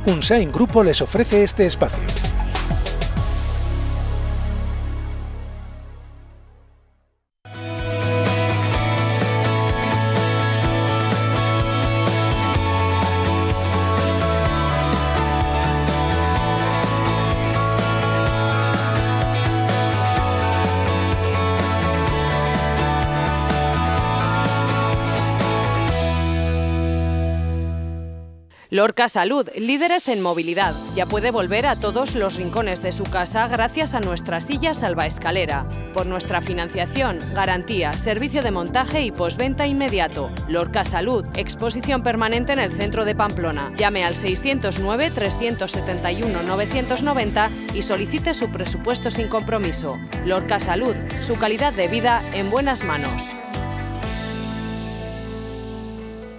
Unsain Grupo les ofrece este espacio. Lorca Salud, líderes en movilidad. Ya puede volver a todos los rincones de su casa gracias a nuestra silla salvaescalera. Por nuestra financiación, garantía, servicio de montaje y postventa inmediato. Lorca Salud, exposición permanente en el centro de Pamplona. Llame al 609 371 990 y solicite su presupuesto sin compromiso. Lorca Salud, su calidad de vida en buenas manos.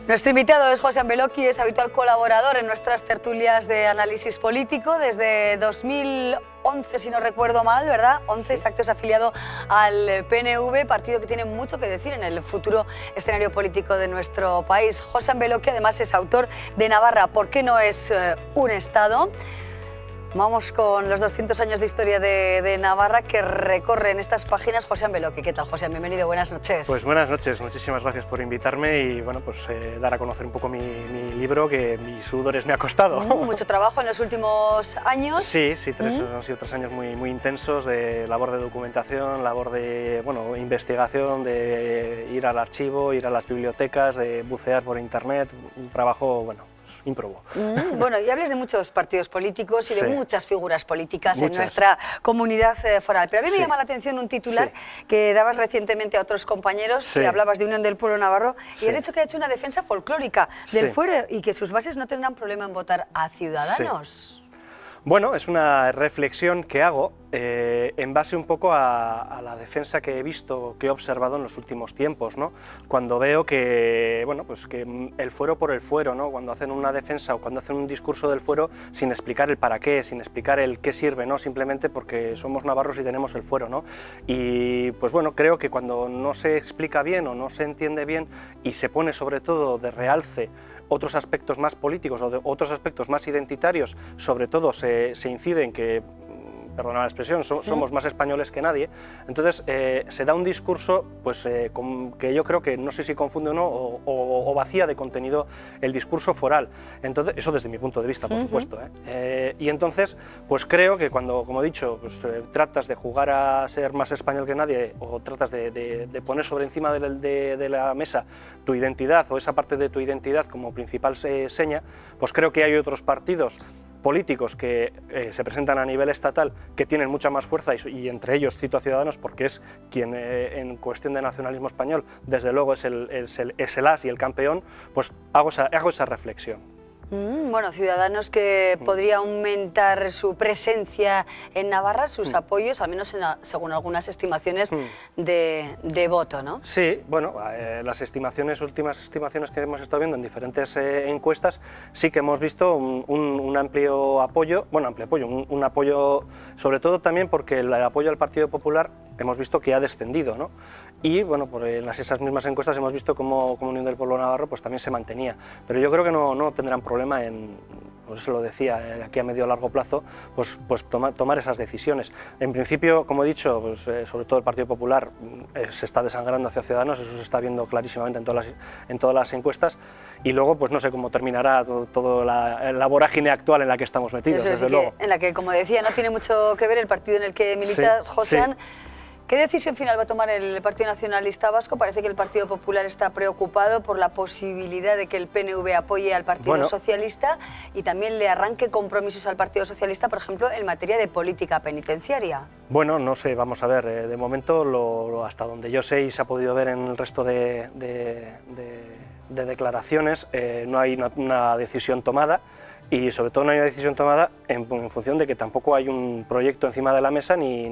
Nuestro invitado es José Ambelocchi, es habitual colaborador en nuestras tertulias de análisis político desde 2011, si no recuerdo mal, ¿verdad? 11 exacto, es afiliado al PNV, partido que tiene mucho que decir en el futuro escenario político de nuestro país. José Ambelocchi además es autor de Navarra, ¿por qué no es un Estado? Vamos con los 200 años de historia de Navarra que recorren estas páginas. José Ambelocchi, ¿qué tal, José? Bienvenido, buenas noches. Pues buenas noches, muchísimas gracias por invitarme y bueno, pues dar a conocer un poco mi libro que mis sudores me ha costado. Mucho trabajo en los últimos años. Sí, han sido 3 años muy intensos de labor de documentación, labor de investigación, de ir al archivo, ir a las bibliotecas, de bucear por internet, un trabajo, ímprobo. Bueno, y hablas de muchos partidos políticos y de muchas figuras políticas en nuestra comunidad foral. Pero a mí me llama la atención un titular que dabas recientemente a otros compañeros, que hablabas de Unión del Pueblo Navarro, y has dicho que ha hecho una defensa folclórica del fuero y que sus bases no tendrán problema en votar a Ciudadanos. Bueno, es una reflexión que hago en base un poco a la defensa que he visto, que he observado en los últimos tiempos, ¿no? Cuando veo que, que el fuero por el fuero, ¿no? Cuando hacen una defensa o cuando hacen un discurso del fuero sin explicar el para qué, sin explicar el qué sirve, ¿no? Simplemente porque somos navarros y tenemos el fuero, ¿no? Y pues bueno, creo que cuando no se explica bien o no se entiende bien y se pone sobre todo de realce otros aspectos más políticos o otros aspectos más identitarios, sobre todo se incide en que, perdona la expresión, somos más españoles que nadie, entonces se da un discurso que yo creo que no sé si confunde o no, o vacía de contenido el discurso foral. Entonces, eso desde mi punto de vista, por supuesto. Y entonces, pues creo que cuando, como he dicho, tratas de jugar a ser más español que nadie o tratas de poner sobre encima de la mesa tu identidad o esa parte de tu identidad como principal seña, pues creo que hay otros partidos políticos que se presentan a nivel estatal que tienen mucha más fuerza y entre ellos cito a Ciudadanos porque es quien en cuestión de nacionalismo español desde luego es el as y el campeón, pues hago esa reflexión. Bueno, Ciudadanos que podría aumentar su presencia en Navarra, sus apoyos, al menos según algunas estimaciones de voto, ¿no? Sí, bueno, las últimas estimaciones que hemos estado viendo en diferentes encuestas, sí que hemos visto un amplio apoyo, un apoyo sobre todo también porque el apoyo al Partido Popular hemos visto que ha descendido, ¿no? Y bueno, por esas mismas encuestas hemos visto cómo Unión del Pueblo Navarro pues también se mantenía, pero yo creo que no tendrán problema en, pues eso lo decía, aquí a medio o largo plazo, pues tomar esas decisiones. En principio, como he dicho, pues, sobre todo el Partido Popular se está desangrando hacia Ciudadanos, eso se está viendo clarísimamente en todas las encuestas, y luego pues no sé cómo terminará toda la vorágine actual en la que estamos metidos, eso desde luego. En la que, como decía, no tiene mucho que ver el partido en el que militas, José. ¿Qué decisión final va a tomar el Partido Nacionalista Vasco? Parece que el Partido Popular está preocupado por la posibilidad de que el PNV apoye al Partido Socialista y también le arranque compromisos al Partido Socialista, por ejemplo, en materia de política penitenciaria. Bueno, no sé, vamos a ver, de momento, hasta donde yo sé y se ha podido ver en el resto de declaraciones, no hay una decisión tomada. Y sobre todo no hay una decisión tomada en función de que tampoco hay un proyecto encima de la mesa ni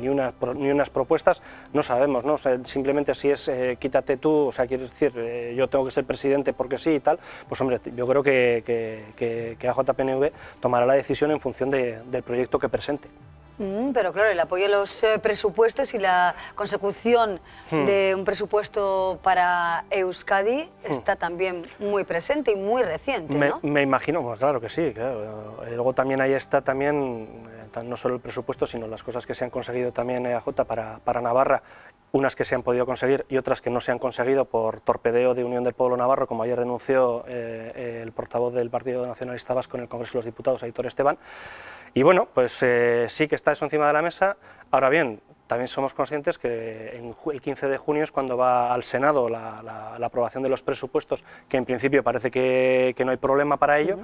unas propuestas, no sabemos, ¿no? O sea, simplemente si es quítate tú, o sea, quiero decir, yo tengo que ser presidente porque sí y tal, pues hombre, yo creo que AJPNV tomará la decisión en función del proyecto que presente. Pero claro, el apoyo a los presupuestos y la consecución de un presupuesto para Euskadi está también muy presente y muy reciente, ¿no? Me imagino, pues claro que sí. Claro. Luego también ahí está también, no solo el presupuesto, sino las cosas que se han conseguido también EAJ para Navarra, unas que se han podido conseguir y otras que no se han conseguido por torpedeo de Unión del Pueblo Navarro, como ayer denunció el portavoz del Partido Nacionalista Vasco en el Congreso de los Diputados, Aitor Esteban. Y bueno, pues sí que está eso encima de la mesa. Ahora bien, también somos conscientes que el 15 de junio es cuando va al Senado la aprobación de los presupuestos, que en principio parece que no hay problema para ello,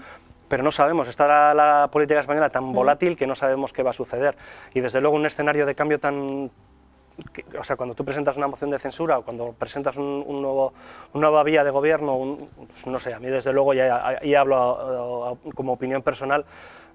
pero no sabemos, está la política española tan volátil que no sabemos qué va a suceder. Y desde luego un escenario de cambio tan... O sea, cuando tú presentas una moción de censura o cuando presentas una nueva vía de gobierno, pues no sé, a mí desde luego, ya hablo como opinión personal,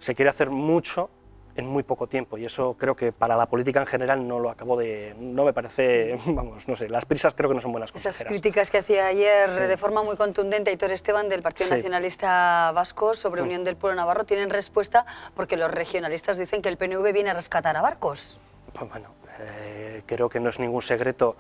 se quiere hacer mucho en muy poco tiempo y eso creo que para la política en general no me parece, vamos, no sé, las prisas creo que no son buenas consejeras. Esas críticas que hacía ayer de forma muy contundente Aitor Esteban del Partido Nacionalista Vasco sobre Unión del Pueblo Navarro tienen respuesta porque los regionalistas dicen que el PNV viene a rescatar a Barcos. Pues bueno, creo que no es ningún secreto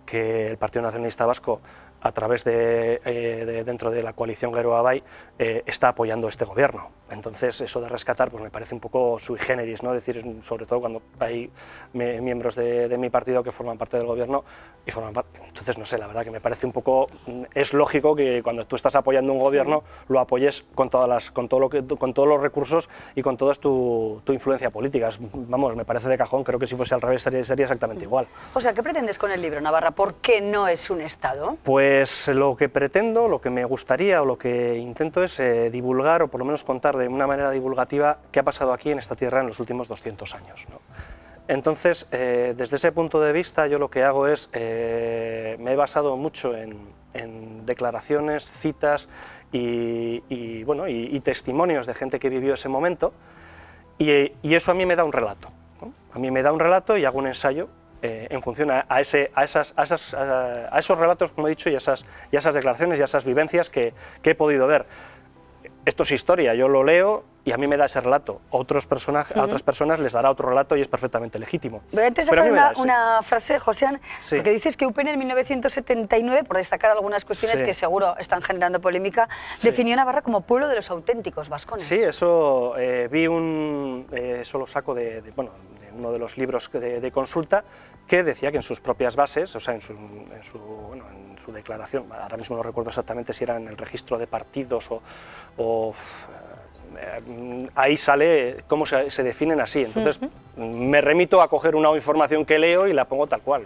que el Partido Nacionalista Vasco, a través dentro de la coalición Geroa-Bai, está apoyando este gobierno. Entonces, eso de rescatar pues me parece un poco sui generis, ¿no? Es decir, sobre todo cuando hay miembros de mi partido que forman parte del gobierno y forman parte. Entonces, no sé, la verdad que me parece un poco... Es lógico que cuando tú estás apoyando un gobierno lo apoyes con todos los recursos y con toda tu influencia política. Vamos, me parece de cajón, creo que si fuese al revés sería exactamente igual. José, ¿qué pretendes con el libro, Navarra? ¿Por qué no es un Estado? Pues lo que pretendo, lo que me gustaría o lo que intento es divulgar o por lo menos contar de una manera divulgativa qué ha pasado aquí en esta tierra en los últimos 200 años, ¿no? Entonces, desde ese punto de vista yo lo que hago es, me he basado mucho en declaraciones, citas y testimonios de gente que vivió ese momento y eso a mí me da un relato, ¿no? A mí me da un relato y hago un ensayo en función a esos relatos, como he dicho, y a esas declaraciones y a esas vivencias que he podido ver. Esto es historia, yo lo leo y a mí me da ese relato. A otras personas les dará otro relato y es perfectamente legítimo. Voy a sacar una frase, Josean, porque dices que UPN en 1979, por destacar algunas cuestiones que seguro están generando polémica, definió Navarra como pueblo de los auténticos vascones. Sí, eso eso lo saco de uno de los libros de consulta, que decía que en sus propias bases, o sea, en su declaración, ahora mismo no recuerdo exactamente si era en el registro de partidos ahí sale cómo se definen así. Entonces me remito a coger una información que leo y la pongo tal cual.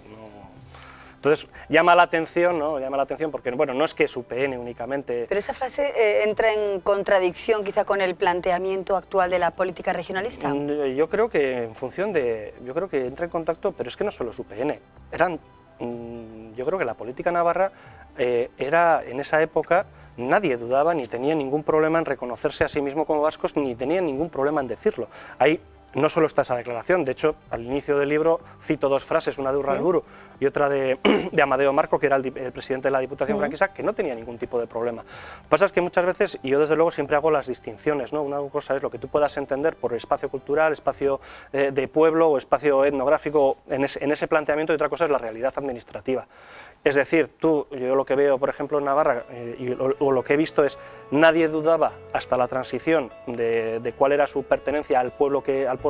Entonces llama la atención, ¿no? Llama la atención porque bueno, no es que es UPN únicamente. Pero esa frase entra en contradicción quizá con el planteamiento actual de la política regionalista. Yo creo que yo creo que entra en contacto, pero es que no solo es UPN. Yo creo que la política navarra era en esa época, nadie dudaba ni tenía ningún problema en reconocerse a sí mismo como vascos, ni tenía ningún problema en decirlo. No solo está esa declaración, de hecho, al inicio del libro cito dos frases, una de Urralburu y otra de Amadeo Marco, que era el presidente de la Diputación franquista, que no tenía ningún tipo de problema. Lo que pasa es que muchas veces, y yo desde luego siempre hago las distinciones, ¿no? Una cosa es lo que tú puedas entender por espacio cultural, espacio de pueblo o espacio etnográfico en ese planteamiento, y otra cosa es la realidad administrativa. Es decir, yo lo que veo, por ejemplo, en Navarra, o lo que he visto es, nadie dudaba hasta la transición de cuál era su pertenencia al pueblo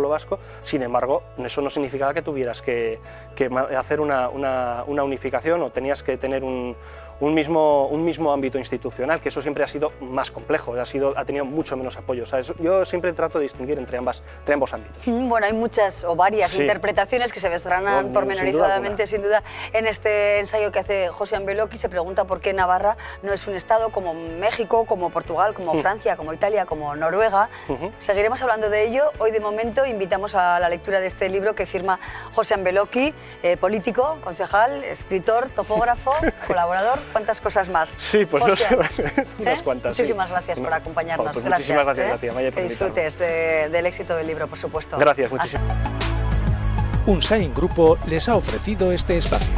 vasco. Sin embargo, eso no significaba que tuvieras que hacer una unificación o tenías que tener un mismo ámbito institucional, que eso siempre ha sido más complejo, ha tenido mucho menos apoyo. O sea, yo siempre trato de distinguir entre ambos ámbitos. Bueno, hay muchas o varias interpretaciones que se desgranan pormenorizadamente, sin duda, en este ensayo que hace Josean Beloki. Se pregunta por qué Navarra no es un estado como México, como Portugal, como Francia, como Italia, como Noruega. Seguiremos hablando de ello. Hoy, de momento, invitamos a la lectura de este libro que firma Josean Beloki, político, concejal, escritor, topógrafo, colaborador. ¿Cuántas cosas más? Sí, pues José, no sé, unas cuantas. Muchísimas gracias por acompañarnos. Pues muchísimas gracias a ti, Amaya, por que disfrutes del éxito del libro, por supuesto. Gracias, muchísimas. Unsain Grupo les ha ofrecido este espacio.